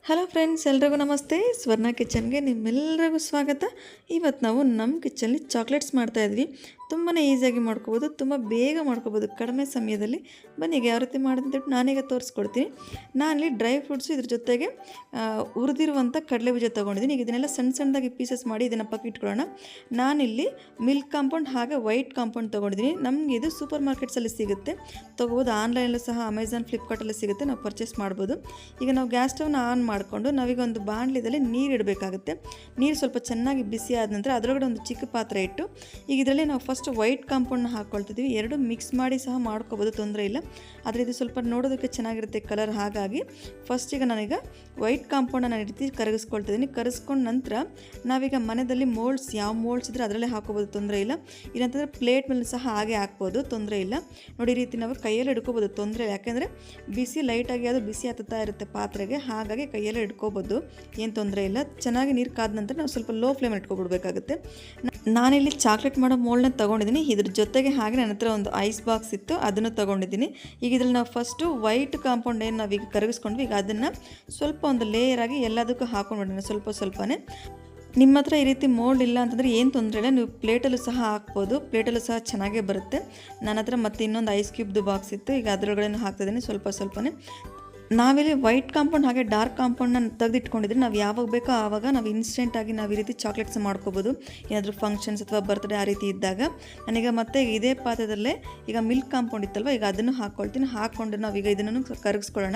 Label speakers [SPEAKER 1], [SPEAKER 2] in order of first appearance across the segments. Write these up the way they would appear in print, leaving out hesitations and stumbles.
[SPEAKER 1] Hello friends, ಎಲ್ರಿಗೂ ನಮಸ್ತೆ. ಸ್ವರ್ಣ ಕಿಚನ್ಗೆ ನಿಮ್ಮೆಲ್ಲರಿಗೂ ಸ್ವಾಗತ. ಇವತ್ತು ನಾವು ನಮ್ಮ ಕಿಚನಲ್ಲಿ ಚಾಕ್ಲೇಟ್ಸ್ ಮಾಡ್ತಾಯಿದ್ವಿ. ತುಂಬಾ ಈಸಿಯಾಗಿ ಮಾಡ್ಕೋಬೋದು, ತುಂಬ ಬೇಗ ಮಾಡ್ಕೋಬೋದು ಕಡಿಮೆ ಸಮಯದಲ್ಲಿ. ಬನ್ನಿ ಈಗ ಯಾವ ರೀತಿ ಮಾಡೋದಂತೇಳಿ ನಾನೀಗ ತೋರಿಸ್ಕೊಡ್ತೀನಿ. ನಾನಲ್ಲಿ ಡ್ರೈ ಫ್ರೂಟ್ಸು ಇದ್ರ ಜೊತೆಗೆ ಹುರಿದಿರುವಂಥ ಕಡಲೆ ಬೀಜ ತೊಗೊಂಡಿದ್ದೀನಿ. ಈಗ ಇದನ್ನೆಲ್ಲ ಸಣ್ಣ ಸಣ್ಣದಾಗಿ ಪೀಸಸ್ ಮಾಡಿ ಇದನ್ನು ಪಕ್ಕ ಇಟ್ಕೊಳ್ಳೋಣ. ನಾನಿಲ್ಲಿ ಮಿಲ್ಕ್ ಕಾಂಪೌಂಡ್ ಹಾಗೆ ವೈಟ್ ಕಾಂಪೌಂಡ್ ತೊಗೊಂಡಿದ್ದೀನಿ. ನಮಗೆ ಇದು ಸೂಪರ್ ಮಾರ್ಕೆಟ್ಸಲ್ಲಿ ಸಿಗುತ್ತೆ, ತೊಗೋಬೋದು. ಆನ್ಲೈನಲ್ಲೂ ಸಹ ಅಮೆಝಾನ್, ಫ್ಲಿಪ್ಕಾರ್ಟಲ್ಲಿ ಸಿಗುತ್ತೆ, ನಾವು ಪರ್ಚೇಸ್ ಮಾಡ್ಬೋದು. ಈಗ ನಾವು ಗ್ಯಾಸ್ ಸ್ಟವ್ನ ಆನ್ ಮಾಡಿಕೊಂಡು ನಾವೀಗ ಒಂದು ಬಾಣಲಿದಲ್ಲಿ ನೀರು ಇಡಬೇಕಾಗುತ್ತೆ. ನೀರು ಸ್ವಲ್ಪ ಚೆನ್ನಾಗಿ ಬಿಸಿ ಆದ ನಂತರ ಅದರೊಳಗಡೆ ಒಂದು ಚಿಕ್ಕ ಪಾತ್ರೆ ಇಟ್ಟು ಈಗ ಇದರಲ್ಲಿ ನಾವು ಫಸ್ಟ್ ವೈಟ್ ಕಾಂಪೌಂಡ್ನ ಹಾಕ್ಕೊಳ್ತಿದ್ದೀವಿ. ಎರಡು ಮಿಕ್ಸ್ ಮಾಡಿ ಸಹ ಮಾಡ್ಕೋಬೋದು, ತೊಂದರೆ ಇಲ್ಲ. ಆದರೆ ಇದು ಸ್ವಲ್ಪ ನೋಡೋದಕ್ಕೆ ಚೆನ್ನಾಗಿರುತ್ತೆ ಕಲರ್. ಹಾಗಾಗಿ ಫಸ್ಟ್ ಈಗ ನಾನೀಗ ವೈಟ್ ಕಾಂಪೌಂಡನ್ನು ನಾನು ರೀತಿ ಕರಗಿಸ್ಕೊಳ್ತಿದ್ದೀನಿ. ಕರಗಿಸ್ಕೊಂಡ ನಂತರ ನಾವೀಗ ಮನೆಯಲ್ಲಿ ಮೋಲ್ಡ್ಸ್, ಯಾವ ಮೋಲ್ಡ್ಸ್ ಇದ್ದರೆ ಅದರಲ್ಲೇ ಹಾಕೋಬೋದು, ತೊಂದರೆ ಇಲ್ಲ. ಇಲ್ಲಂತಂದರೆ ಪ್ಲೇಟ್ ಮೇಲೆ ಸಹ ಹಾಗೆ ಹಾಕ್ಬೋದು, ತೊಂದರೆ ಇಲ್ಲ. ನೋಡಿ ಈ ರೀತಿ ನಾವು ಕೈಯಲ್ಲಿ ಹಿಡ್ಕೋಬೋದು, ತೊಂದರೆ ಇಲ್ಲ. ಯಾಕೆಂದರೆ ಬಿಸಿ ಲೈಟಾಗಿ ಅದು ಬಿಸಿ ಹತ್ತುತ್ತಾ ಇರುತ್ತೆ ಪಾತ್ರೆಗೆ, ಹಾಗಾಗಿ ಕೈಯಲ್ಲೇ ಇಟ್ಕೋಬೋದು, ಏನು ತೊಂದರೆ ಇಲ್ಲ. ಚೆನ್ನಾಗಿ ನೀರು ಕಾದ ನಂತರ ನಾವು ಸ್ವಲ್ಪ ಲೋ ಫ್ಲೇಮಲ್ಲಿ ಇಟ್ಕೊಬಿಡ್ಬೇಕಾಗುತ್ತೆ. ನಾನಿಲ್ಲಿ ಚಾಕ್ಲೇಟ್ ಮಾಡೋ ಮೋಲ್ಡ್ನ ತೊಗೊಂಡಿದ್ದೀನಿ. ಇದ್ರ ಜೊತೆಗೆ ಹಾಗೆ ನನ್ನ ಹತ್ರ ಒಂದು ಐಸ್ ಬಾಕ್ಸ್ ಇತ್ತು, ಅದನ್ನು ತೊಗೊಂಡಿದ್ದೀನಿ. ಈಗ ಇದರಲ್ಲಿ ನಾವು ಫಸ್ಟು ವೈಟ್ ಕಾಂಪೌಂಡ್ ಏನು ನಾವೀಗ ಕರಗಿಸ್ಕೊಂಡ್ವಿ, ಈಗ ಅದನ್ನು ಸ್ವಲ್ಪ ಒಂದು ಲೇಯರಾಗಿ ಎಲ್ಲದಕ್ಕೂ ಹಾಕೊಂಡ್ಬಿಡೋಣ, ಸ್ವಲ್ಪನೇ. ನಿಮ್ಮ ಹತ್ರ ಈ ರೀತಿ ಮೋಲ್ಡ್ ಇಲ್ಲ ಅಂತಂದರೆ ಏನು ತೊಂದರೆ ಇಲ್ಲ, ನೀವು ಪ್ಲೇಟಲ್ಲೂ ಸಹ ಹಾಕ್ಬೋದು, ಪ್ಲೇಟಲ್ಲೂ ಸಹ ಚೆನ್ನಾಗೇ ಬರುತ್ತೆ. ನನ್ನ ಹತ್ರ ಮತ್ತೆ ಇನ್ನೊಂದು ಐಸ್ ಕ್ಯೂಬ್ದು ಬಾಕ್ಸ್ ಇತ್ತು, ಈಗ ಅದರೊಳಗಡೆ ಹಾಕ್ತಿದ್ದೀನಿ ಸ್ವಲ್ಪನೇ. ನಾವಿಲ್ಲಿ ವೈಟ್ ಕಾಂಪೌಂಡ್ ಹಾಗೆ ಡಾರ್ಕ್ ಕಾಂಪೌಂಡನ್ನ ತೆಗೆದಿಟ್ಕೊಂಡಿದ್ರೆ ನಾವು ಯಾವಾಗ ಬೇಕೋ ಆವಾಗ ನಾವು ಇನ್ಸ್ಟೆಂಟಾಗಿ ನಾವು ಈ ರೀತಿ ಚಾಕ್ಲೇಟ್ಸ್ ಮಾಡ್ಕೋಬೋದು, ಏನಾದರೂ ಫಂಕ್ಷನ್ಸ್ ಅಥವಾ ಬರ್ತ್ಡೇ ಆ ರೀತಿ ಇದ್ದಾಗ. ನಾನೀಗ ಮತ್ತೆ ಇದೇ ಪಾತ್ರದಲ್ಲೇ ಈಗ ಮಿಲ್ಕ್ ಕಾಂಪೌಂಡ್ ಇತ್ತಲ್ವ, ಈಗ ಅದನ್ನು ಹಾಕ್ಕೊಳ್ತೀನಿ. ಹಾಕ್ಕೊಂಡು ನಾವೀಗ ಇದನ್ನು ಕರಗಿಸ್ಕೊಳ್ಳೋಣ.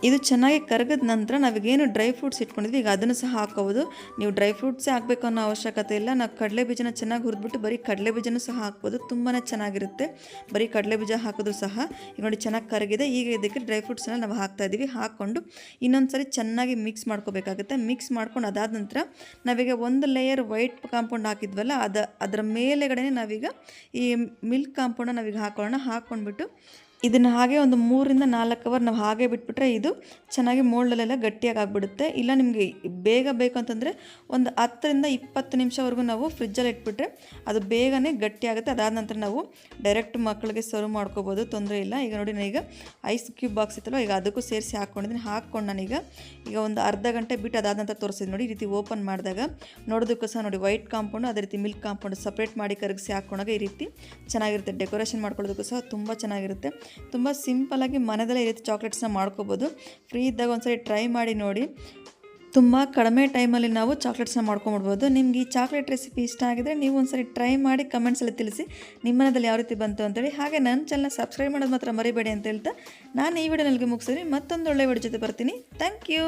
[SPEAKER 1] ಇದು ಚೆನ್ನಾಗಿ ಕರಗಿದ ನಂತರ ನಾವೀಗೇನು ಡ್ರೈ ಫ್ರೂಟ್ಸ್ ಇಟ್ಕೊಂಡಿದ್ವಿ, ಈಗ ಅದನ್ನು ಸಹ ಹಾಕ್ಕೋಬೋದು. ನೀವು ಡ್ರೈ ಫ್ರೂಟ್ಸೇ ಹಾಕಬೇಕು ಅನ್ನೋ ಅವಶ್ಯಕತೆ ಇಲ್ಲ. ನಾವು ಕಡಲೆ ಬೀಜನ ಚೆನ್ನಾಗಿ ಹುರಿದ್ಬಿಟ್ಟು ಬರೀ ಕಡಲೆ ಬೀಜನೂ ಸಹ ಹಾಕ್ಬೋದು, ತುಂಬಾ ಚೆನ್ನಾಗಿರುತ್ತೆ ಬರೀ ಕಡಲೆ ಬೀಜ ಹಾಕೋದು ಸಹ. ಈಗ ನೋಡಿ ಚೆನ್ನಾಗಿ ಕರಗಿದೆ. ಈಗ ಇದಕ್ಕೆ ಡ್ರೈ ಫ್ರೂಟ್ಸನ್ನ ನಾವು ಹಾಕ್ತಾಯಿದ್ದೀವಿ. ಹಾಕ್ಕೊಂಡು ಇನ್ನೊಂದು ಸರಿ ಚೆನ್ನಾಗಿ ಮಿಕ್ಸ್ ಮಾಡ್ಕೋಬೇಕಾಗುತ್ತೆ. ಮಿಕ್ಸ್ ಮಾಡ್ಕೊಂಡು ಅದಾದ ನಂತರ ನಾವೀಗ ಒಂದು ಲೇಯರ್ ವೈಟ್ ಕಾಂಪೌಂಡ್ ಹಾಕಿದ್ವಲ್ಲ, ಅದರ ಮೇಲೆಗಡೆ ನಾವೀಗ ಈ ಮಿಲ್ಕ್ ಕಾಂಪೌಂಡನ್ನ ನಾವೀಗ ಹಾಕೊಳ್ಳೋಣ. ಹಾಕ್ಕೊಂಡ್ಬಿಟ್ಟು ಇದನ್ನು ಹಾಗೆ ಒಂದು 3ರಿಂದ 4 ಅವರ್ ನಾವು ಹಾಗೆ ಬಿಟ್ಬಿಟ್ರೆ ಇದು ಚೆನ್ನಾಗಿ ಮೋಲ್ಡಲ್ಲೆಲ್ಲ ಗಟ್ಟಿಯಾಗಿ ಆಗಿಬಿಡುತ್ತೆ. ಇಲ್ಲ ನಿಮಗೆ ಬೇಗ ಬೇಕು ಅಂತಂದರೆ ಒಂದು 10ರಿಂದ 20 ನಿಮಿಷವರೆಗೂ ನಾವು ಫ್ರಿಜ್ಜಲ್ಲಿ ಇಟ್ಬಿಟ್ರೆ ಅದು ಬೇಗನೆ ಗಟ್ಟಿಯಾಗುತ್ತೆ. ಅದಾದ ನಂತರ ನಾವು ಡೈರೆಕ್ಟ್ ಮಕ್ಕಳಿಗೆ ಸರ್ವ್ ಮಾಡ್ಕೋಬೋದು, ತೊಂದರೆ ಇಲ್ಲ. ಈಗ ನೋಡಿ ನಾನೀಗ ಐಸ್ ಕ್ಯೂಬ್ ಬಾಕ್ಸ್ ಇತ್ತಲ್ಲ, ಈಗ ಅದಕ್ಕೂ ಸೇರಿಸಿ ಹಾಕ್ಕೊಂಡಿದ್ದೀನಿ. ಹಾಕ್ಕೊಂಡು ನಾನೀಗ ಒಂದು ಅರ್ಧ ಗಂಟೆ ಬಿಟ್ಟು ಅದಾದ ನಂತರ ತೋರಿಸಿದ್ದು ನೋಡಿ. ಈ ರೀತಿ ಓಪನ್ ಮಾಡಿದಾಗ ನೋಡೋದಕ್ಕೂ ಸಹ ನೋಡಿ ವೈಟ್ ಕಾಂಪೌಂಡು ಅದೇ ರೀತಿ ಮಿಲ್ಕ್ ಕಾಂಪೌಂಡು ಸಪ್ರೇಟ್ ಮಾಡಿ ಕರಗಿಸಿ ಹಾಕ್ಕೊಂಡಾಗ ಈ ರೀತಿ ಚೆನ್ನಾಗಿರುತ್ತೆ. ಡೆಕೋರೇಷನ್ ಮಾಡ್ಕೊಳ್ಳೋದಕ್ಕೂ ಸಹ ತುಂಬ ಚೆನ್ನಾಗಿರುತ್ತೆ. ತುಂಬ ಸಿಂಪಲ್ಲಾಗಿ ಮನೆಯಲ್ಲೇ ಈ ರೀತಿ ಚಾಕ್ಲೇಟ್ಸ್ನ ಮಾಡ್ಕೋಬೋದು. ಫ್ರೀ ಇದ್ದಾಗ ಒಂದ್ಸರಿ ಟ್ರೈ ಮಾಡಿ ನೋಡಿ. ತುಂಬ ಕಡಿಮೆ ಟೈಮಲ್ಲಿ ನಾವು ಚಾಕ್ಲೇಟ್ಸ್ನ ಮಾಡ್ಕೊಂಬಿಡ್ಬೋದು. ನಿಮ್ಗೆ ಈ ಚಾಕ್ಲೇಟ್ ರೆಸಿಪಿ ಇಷ್ಟ ಆಗಿದ್ರೆ ನೀವು ಒಂದ್ಸರಿ ಟ್ರೈ ಮಾಡಿ ಕಮೆಂಟ್ಸಲ್ಲಿ ತಿಳಿಸಿ ನಿಮ್ಮ ಮನೆಯಲ್ಲಿ ಯಾವ ರೀತಿ ಬಂತು ಅಂತೇಳಿ. ಹಾಗೆ ನನ್ನ ಚಾನಲ್ನ ಸಬ್ಸ್ಕ್ರೈಬ್ ಮಾಡೋದು ಮಾತ್ರ ಮರಿಬೇಡಿ ಅಂತ ಹೇಳ್ತಾ ನಾನು ಈ ವಿಡಿಯೋನಲ್ಲಿ ಮುಗಿಸಿದ್ರೆ ಮತ್ತೊಂದು ಒಳ್ಳೆ ವಿಡಿಯೋ ಜೊತೆ ಬರ್ತೀನಿ. Thank you.